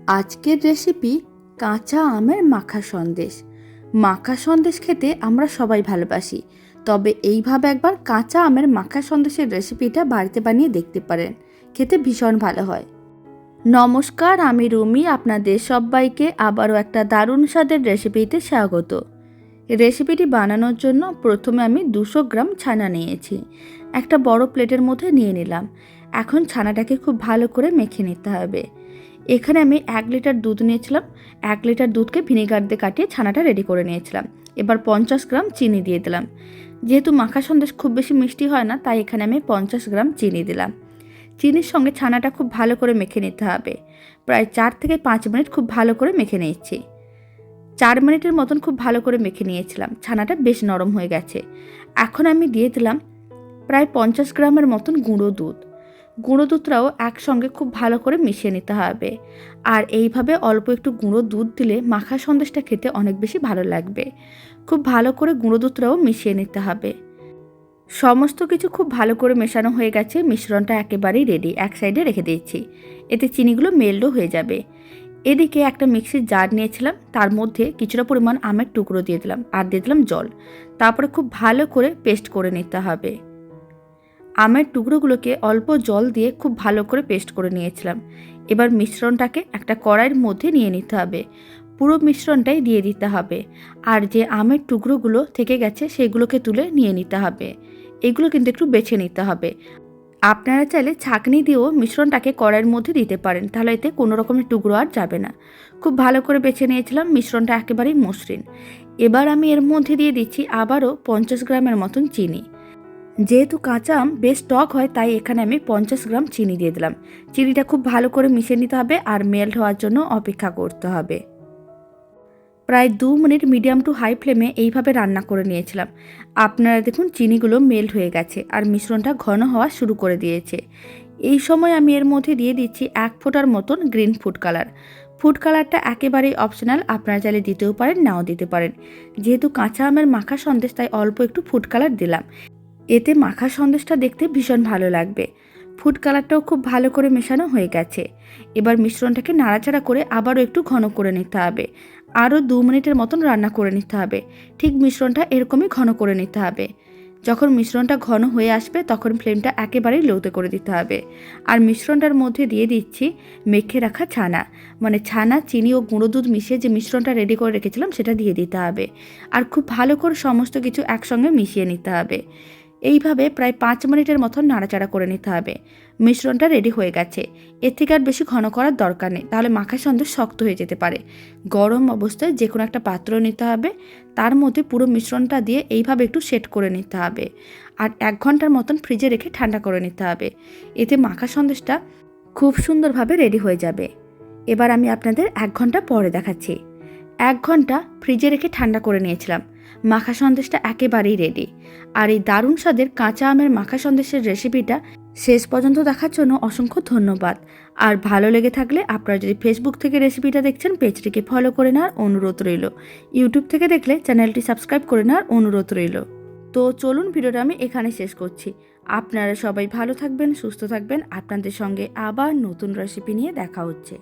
আজকের রেসিপি কাঁচা আমের মাখা সন্দেশ। মাখা সন্দেশ খেতে আমরা সবাই ভালোবাসি, তবে এইভাবে একবার কাঁচা আমের মাখা সন্দেশের রেসিপিটা বাড়িতে বানিয়ে দেখতে পারেন, খেতে ভীষণ ভালো হয়। নমস্কার, আমি রুমি, আপনাদের সবাইকে আবারও একটা দারুণ স্বাদের রেসিপিতে স্বাগত। রেসিপিটি বানানোর জন্য প্রথমে আমি 200 গ্রাম ছানা নিয়েছি, একটা বড় প্লেটের মধ্যে নিয়ে নিলাম। এখন ছানাটাকে খুব ভালো করে মেখে নিতে হবে। এখানে আমি 1 লিটার দুধ নিয়েছিলাম। 1 লিটার দুধকে ভিনেগার দিয়ে কাটিয়ে ছানাটা রেডি করে নিয়েছিলাম। এবার 50 গ্রাম চিনি দিয়ে দিলাম। যেহেতু মাখা সন্দেশ খুব বেশি মিষ্টি হয় না, তাই এখানে আমি 50 গ্রাম চিনি দিলাম। চিনির সঙ্গে ছানাটা খুব ভালো করে মেখে নিতে হবে। প্রায় 4 থেকে 5 মিনিট খুব ভালো করে মেখে নিয়েছি। 4 মিনিটের মতন খুব ভালো করে মেখে নিয়েছিলাম। ছানাটা বেশ নরম হয়ে গেছে। এখন আমি দিয়ে দিলাম প্রায় 50 গ্রামের মতন গুঁড়ো দুধ। গুঁড়ো দুধটাও একসঙ্গে খুব ভালো করে মিশিয়ে নিতে হবে। আর এইভাবে অল্প একটু গুঁড়ো দুধ দিলে মাখা সন্দেশটা খেতে অনেক বেশি ভালো লাগবে। খুব ভালো করে গুঁড়ো দুধটাও মিশিয়ে নিতে হবে। সমস্ত কিছু খুব ভালো করে মেশানো হয়ে গেছে। মিশ্রণটা একেবারেই রেডি। এক সাইডে রেখে দিয়েছি, এতে চিনিগুলো মেল্টও হয়ে যাবে। এদিকে একটা মিক্সির জার নিয়েছিলাম, তার মধ্যে কিছুটা পরিমাণ আমের টুকরো দিয়ে দিলাম আর দিয়ে দিলাম জল। তারপরে খুব ভালো করে পেস্ট করে নিতে হবে। আমের টুকরোগুলোকে অল্প জল দিয়ে খুব ভালো করে পেস্ট করে নিয়েছিলাম। এবার মিশ্রণটাকে একটা কড়াইয়ের মধ্যে নিয়ে নিতে হবে। পুরো মিশ্রণটাই দিয়ে দিতে হবে। আর যে আমের টুকরোগুলো থেকে গেছে সেগুলোকে তুলে নিয়ে নিতে হবে। এগুলো কিন্তু একটু বেছে নিতে হবে। আপনারা চাইলে ছাঁকনি দিয়েও মিশ্রণটাকে কড়াইয়ের মধ্যে দিতে পারেন, তাহলে এতে কোনো রকমের টুকরো আর যাবে না। খুব ভালো করে বেছে নিয়েছিলাম। মিশ্রণটা একেবারেই মসৃণ। এবার আমি এর মধ্যে দিয়ে দিচ্ছি আবারও 50 গ্রামের মতন চিনি। যেহেতু কাঁচা আম বেশ টক হয়, তাই এখানে আমি 50 গ্রাম চিনি দিয়ে দিলাম। চিনিটা খুব ভালো করে মিশিয়ে নিতে হবে আর মেল্ট হওয়ার জন্য অপেক্ষা করতে হবে। প্রায় 2 মিনিট মিডিয়াম টু হাই ফ্লেমে এইভাবে রান্না করে নিয়েছিলাম। আপনারা দেখুন চিনিগুলো মেল্ট হয়ে গেছে আর মিশ্রণটা ঘন হওয়া শুরু করে দিয়েছে। এই সময় আমি এর মধ্যে দিয়ে দিচ্ছি 1 ফোঁটার মতন গ্রিন ফুড কালার। ফুড কালারটা একেবারেই অপশনাল, আপনারা চাইলে দিতেও পারেন, নাও দিতে পারেন। যেহেতু কাঁচা আমের মাখা সন্দেশ, তাই অল্প একটু ফুড কালার দিলাম। এতে মাখা সন্দেশটা দেখতে ভীষণ ভালো লাগবে। ফুড কালারটাও খুব ভালো করে মেশানো হয়ে গেছে। এবার মিশ্রণটাকে নাড়াচাড়া করে আবারও একটু ঘন করে নিতে হবে। আরও 2 মিনিটের মতন রান্না করে নিতে হবে। ঠিক মিশ্রণটা এরকমই ঘন করে নিতে হবে। যখন মিশ্রণটা ঘন হয়ে আসবে তখন ফ্লেমটা একেবারেই লোতে করে দিতে হবে। আর মিশ্রণটার মধ্যে দিয়ে দিচ্ছি মেখে রাখা ছানা, মানে ছানা, চিনি ও গুঁড়ো দুধ মিশিয়ে যে মিশ্রণটা রেডি করে রেখেছিলাম সেটা দিয়ে দিতে হবে। আর খুব ভালো করে সমস্ত কিছু একসঙ্গে মিশিয়ে নিতে হবে। এইভাবে প্রায় 5 মিনিটের মতন নাড়াচাড়া করে নিতে হবে। মিশ্রণটা রেডি হয়ে গেছে। এর থেকে আর বেশি ঘন করার দরকার নেই, তাহলে মাখা সন্দেশ শক্ত হয়ে যেতে পারে। গরম অবস্থায় যে কোনো একটা পাত্র নিতে হবে, তার মধ্যে পুরো মিশ্রণটা দিয়ে এইভাবে একটু সেট করে নিতে হবে। আর 1 ঘন্টার মতন ফ্রিজে রেখে ঠান্ডা করে নিতে হবে। এতে মাখা সন্দেশটা খুব সুন্দরভাবে রেডি হয়ে যাবে। এবার আমি আপনাদের 1 ঘন্টা পরে দেখাচ্ছি। 1 ঘন্টা ফ্রিজে রেখে ঠান্ডা করে নিয়েছিলাম। মাখা সন্দেশটা একেবারেই রেডি। আর এই দারুণ স্বাদের কাঁচা আমের মাখা সন্দেশের রেসিপিটা শেষ পর্যন্ত দেখার জন্য অসংখ্য ধন্যবাদ। আর ভালো লেগে থাকলে আপনারা যদি ফেসবুক থেকে রেসিপিটা দেখছেন, পেজটিকে ফলো করে নেওয়ার অনুরোধ রইল। ইউটিউব থেকে দেখলে চ্যানেলটি সাবস্ক্রাইব করে নেওয়ার অনুরোধ রইল। তো চলুন, ভিডিওটা আমি এখানে শেষ করছি। আপনারা সবাই ভালো থাকবেন, সুস্থ থাকবেন। আপনাদের সঙ্গে আবার নতুন রেসিপি নিয়ে দেখা হচ্ছে।